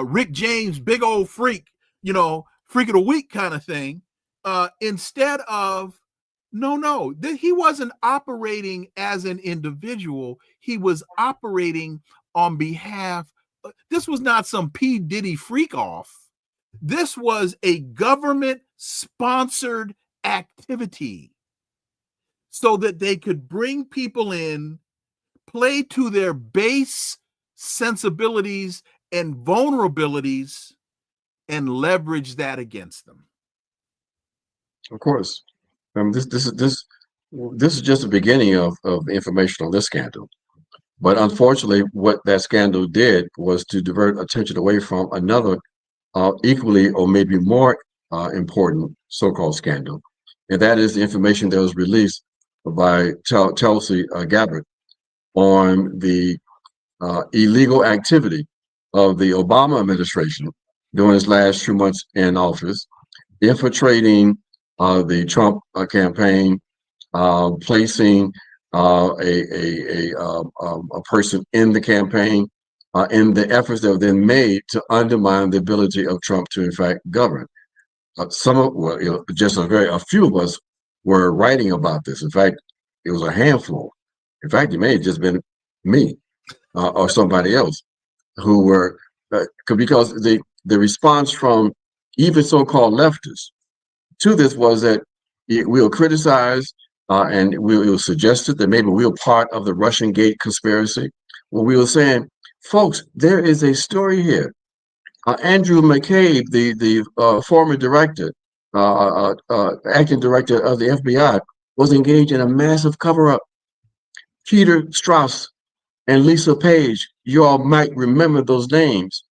Rick James big old freak, freak of the week kind of thing, instead of no, he wasn't operating as an individual. He was operating on behalf. This was not some P. Diddy freak off. This was a government sponsored activity so that they could bring people in, play to their base sensibilities and vulnerabilities, and leverage that against them.
Of course. This is just the beginning of information on this scandal. But unfortunately, what that scandal did was to divert attention away from another equally or maybe more important so-called scandal. And that is the information that was released by Tulsi Gabbard on the illegal activity of the Obama administration during its last 2 months in office, infiltrating the Trump campaign, placing a person in the campaign, in the efforts that were then made to undermine the ability of Trump to, in fact, govern. Just a few of us were writing about this. In fact, it was a handful. In fact, it may have just been me or somebody else who were, because the response from even so-called leftists to this was that we'll criticize and we'll suggested that maybe we were part of the Russian Gate conspiracy. Well, we were saying, folks, there is a story here. Andrew McCabe, the former director, acting director of the FBI, was engaged in a massive cover-up. Peter Strauss and Lisa Page, you all might remember those names,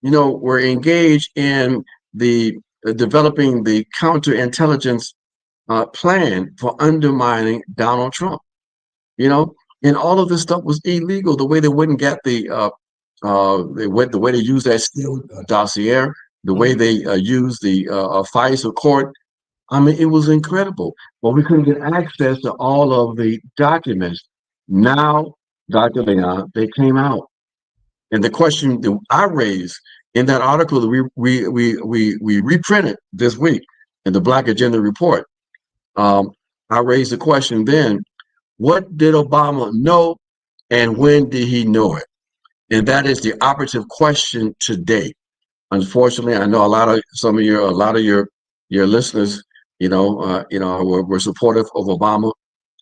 were engaged in the developing the counterintelligence plan for undermining Donald Trump, and all of this stuff was illegal. The way they wouldn't get the way they use that Steele dossier, the way they use the FISA court. I mean, it was incredible. But we couldn't get access to all of the documents. Now, Dr. Leon, they came out, and the question that I raised in that article that we reprinted this week in the Black Agenda Report, I raised the question then: what did Obama know, and when did he know it? And that is the operative question today. Unfortunately, I know a lot of your listeners, were supportive of Obama,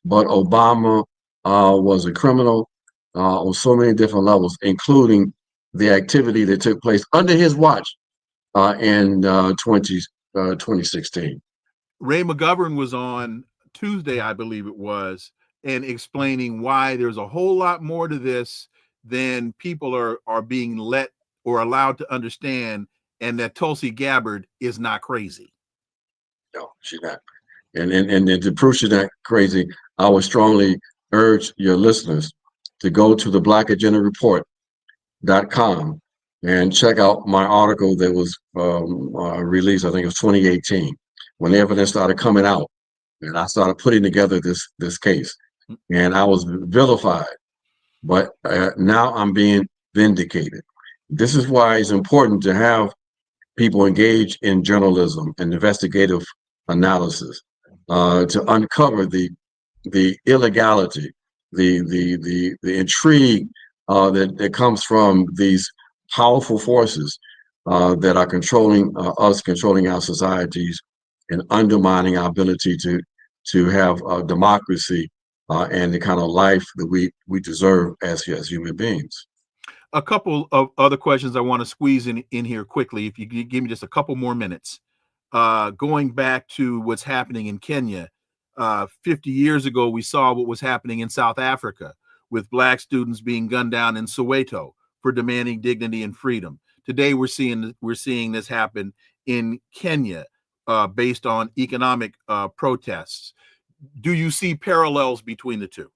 but Obama was a criminal on so many different levels, including the activity that took place under his watch in 2016.
Ray McGovern was on Tuesday, I believe it was, and explaining why there's a whole lot more to this than people are being let or allowed to understand, and that Tulsi Gabbard is not crazy.
No, she's not. And to prove she's not crazy, I would strongly urge your listeners to go to the blackagendareport.com and check out my article that was released, I think it was 2018, when the evidence started coming out, and I started putting together this case, and I was vilified. But now I'm being vindicated. This is why it's important to have people engaged in journalism and investigative analysis to uncover the illegality, the intrigue that comes from these powerful forces that are controlling us, controlling our societies, and undermining our ability to have a democracy and the kind of life that we deserve as human beings.
A couple of other questions I want to squeeze in here quickly, if you give me just a couple more minutes. Going back to what's happening in Kenya, 50 years ago, we saw what was happening in South Africa with Black students being gunned down in Soweto for demanding dignity and freedom. Today, we're seeing this happen in Kenya. based on economic protests. Do you see parallels between the two?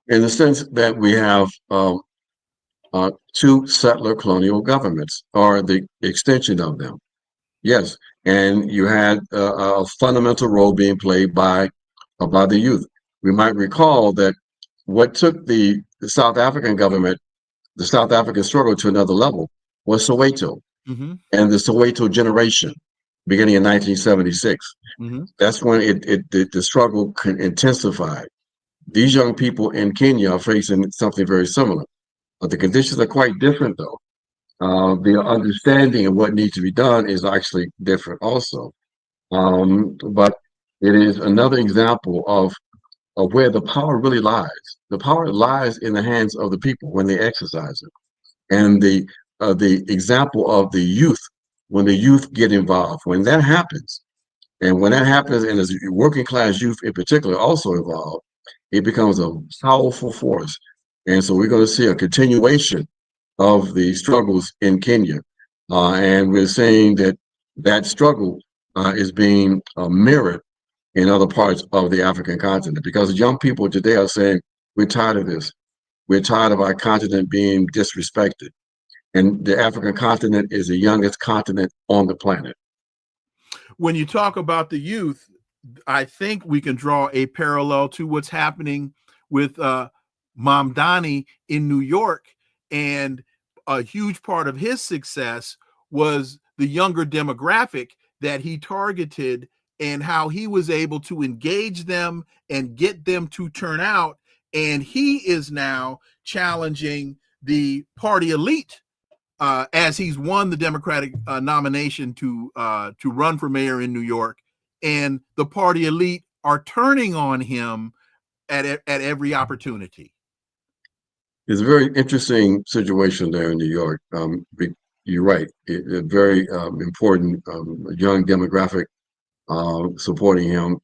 In the sense that we have two settler colonial governments, or the extension of them. Yes, and you had a fundamental role being played by the youth. We might recall that what took the South African government, the South African struggle to another level, was Soweto and the Soweto generation, beginning in 1976. That's when the struggle intensified. These young people in Kenya are facing something very similar. The conditions are quite different, though. The understanding of what needs to be done is actually different also. But it is another example of where the power really lies. The power lies in the hands of the people when they exercise it. And the example of the youth, when the youth get involved, when that happens, and as working class youth in particular also involved, it becomes a powerful force. And so we're going to see a continuation of the struggles in Kenya. And we're saying that struggle is being mirrored in other parts of the African continent, because young people today are saying, we're tired of this. We're tired of our continent being disrespected. And the African continent is the youngest continent on the planet.
When you talk about the youth, I think we can draw a parallel to what's happening with Mamdani in New York. And a huge part of his success was the younger demographic that he targeted, and how he was able to engage them and get them to turn out. And he is now challenging the party elite as he's won the Democratic nomination to run for mayor in New York. And the party elite are turning on him at every opportunity.
It's a very interesting situation there in New York. You're right. A very important young demographic supporting him.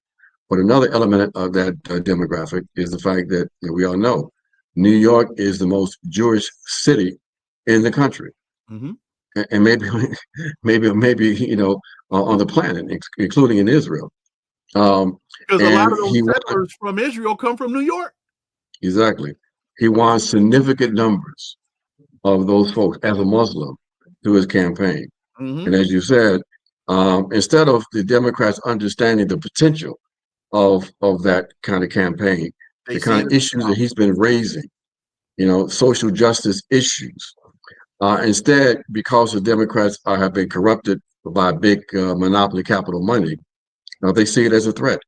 But another element of that demographic is the fact that we all know New York is the most Jewish city in the country, and maybe on the planet, including in Israel.
Because a lot of those settlers from Israel come from New York.
Exactly. He wants significant numbers of those folks as a Muslim through his campaign. And as you said, instead of the Democrats understanding the potential of that kind of campaign, the kind of issues that he's been raising, social justice issues, instead, because the Democrats have been corrupted by big monopoly capital money, they see it as a threat,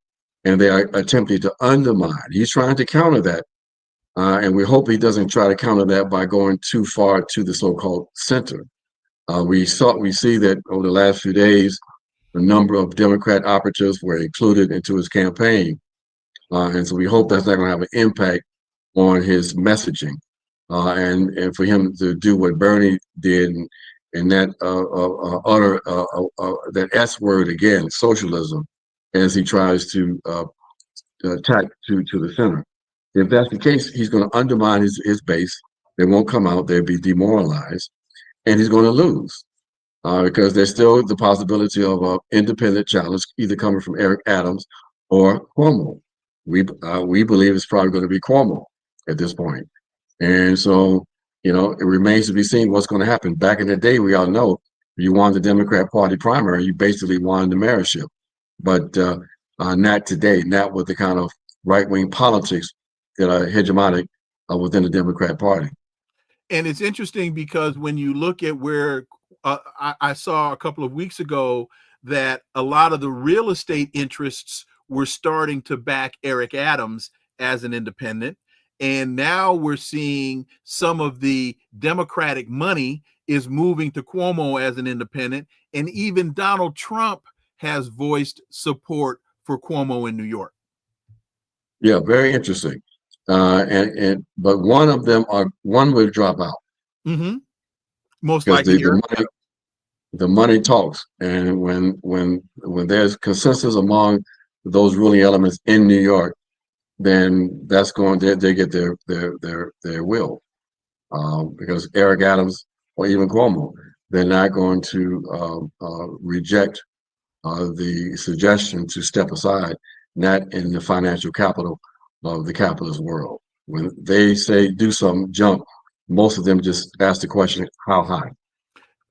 and they are attempting to undermine. He's trying to counter that, and we hope he doesn't try to counter that by going too far to the so-called center. We see that over the last few days, a number of Democrat operatives were included into his campaign, and so we hope that's not going to have an impact on his messaging, and for him to do what Bernie did and that utter that S word again, socialism, as he tries to attack to the center. If that's the case, he's going to undermine his base. They won't come out. They'll be demoralized, and he's going to lose because there's still the possibility of an independent challenge, either coming from Eric Adams or Cuomo. We believe it's probably going to be Cuomo at this point. And so, it remains to be seen what's going to happen. Back in the day, we all know you won the Democrat Party primary, you basically won the mayorship. But not today, not with the kind of right-wing politics that are hegemonic within the Democrat Party.
And it's interesting because when you look at where I saw a couple of weeks ago that a lot of the real estate interests were starting to back Eric Adams as an independent. And now we're seeing some of the Democratic money is moving to Cuomo as an independent. And even Donald Trump has voiced support for Cuomo in New York.
Yeah, very interesting. But one will drop out.
Most likely,
the money talks, and when there's consensus among those ruling elements in New York, then that's they get their will, because Eric Adams or even Cuomo, they're not going to reject the suggestion to step aside, not in the financial capital of the capitalist world. When they say do something, jump, most of them just ask the question, how high?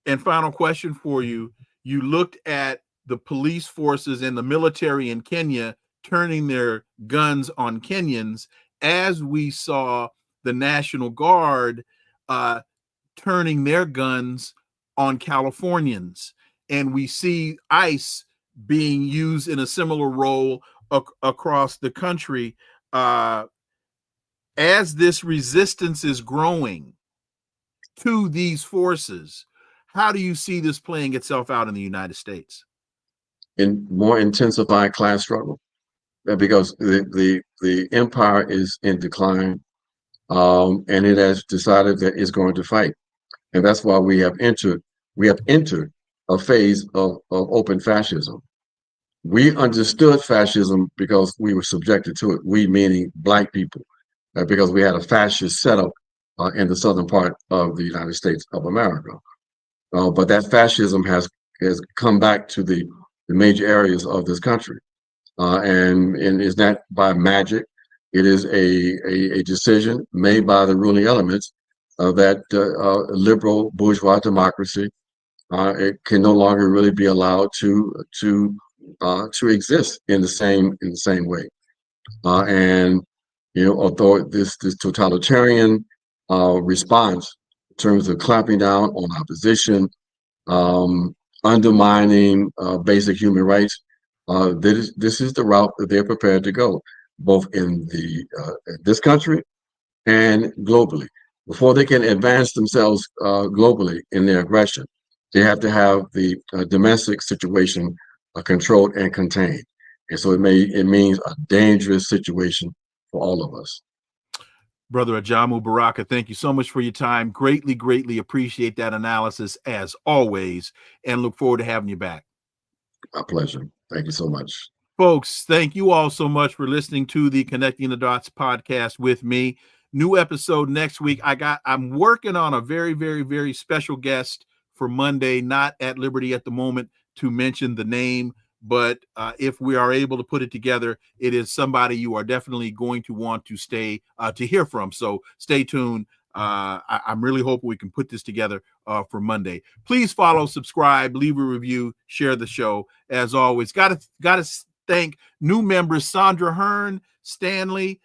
And final question for you. You looked at the police forces and the military in Kenya turning their guns on Kenyans, as we saw the National Guard turning their guns on Californians. And we see ICE being used in a similar role across the country. As this resistance is growing to these forces, how do you see this playing itself out in the United States?
In more intensified class struggle, because the empire is in decline, and it has decided that it's going to fight, and that's why we have entered a phase of open fascism. We understood fascism because we were subjected to it. We meaning Black people, because we had a fascist setup in the southern part of the United States of America. But that fascism has come back to the major areas of this country, and is not by magic. It is a decision made by the ruling elements that liberal bourgeois democracy it can no longer really be allowed to exist in the same way. And although this totalitarian response in terms of clamping down on opposition, undermining basic human rights, this is the route that they're prepared to go, both in this country and globally. Before they can advance themselves globally in their aggression, they have to have the domestic situation controlled and contained. And so it means a dangerous situation for all of us.
Brother Ajamu Baraka, thank you so much for your time. Greatly, greatly appreciate that analysis as always, and look forward to having you back.
My pleasure. Thank you so much.
Folks, thank you all so much for listening to the Connecting the Dots podcast with me. New episode next week. I'm working on a very, very, very special guest for Monday, not at liberty at the moment to mention the name, but if we are able to put it together, it is somebody you are definitely going to want to stay to hear from. So stay tuned. I'm really hoping we can put this together for Monday. Please follow, subscribe, leave a review, share the show. As always, got to thank new members Sandra Hearn, Stanley,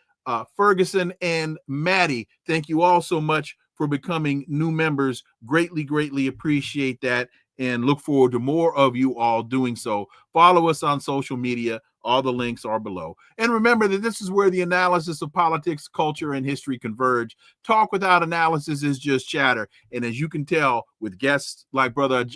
Ferguson, and Maddie. Thank you all so much for becoming new members. Greatly, greatly appreciate that, and look forward to more of you all doing so. Follow us on social media. All the links are below. And remember that this is where the analysis of politics, culture, and history converge. Talk without analysis is just chatter. And as you can tell with guests like Brother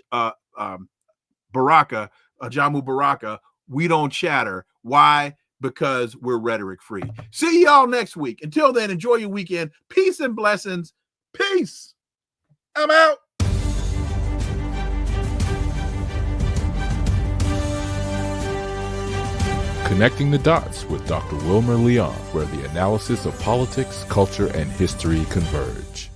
Baraka, Ajamu Baraka, we don't chatter. Why? Because we're rhetoric free. See y'all next week. Until then, enjoy your weekend. Peace and blessings. Peace. I'm out.
Connecting the Dots with Dr. Wilmer Leon, where the analysis of politics, culture, and history converge.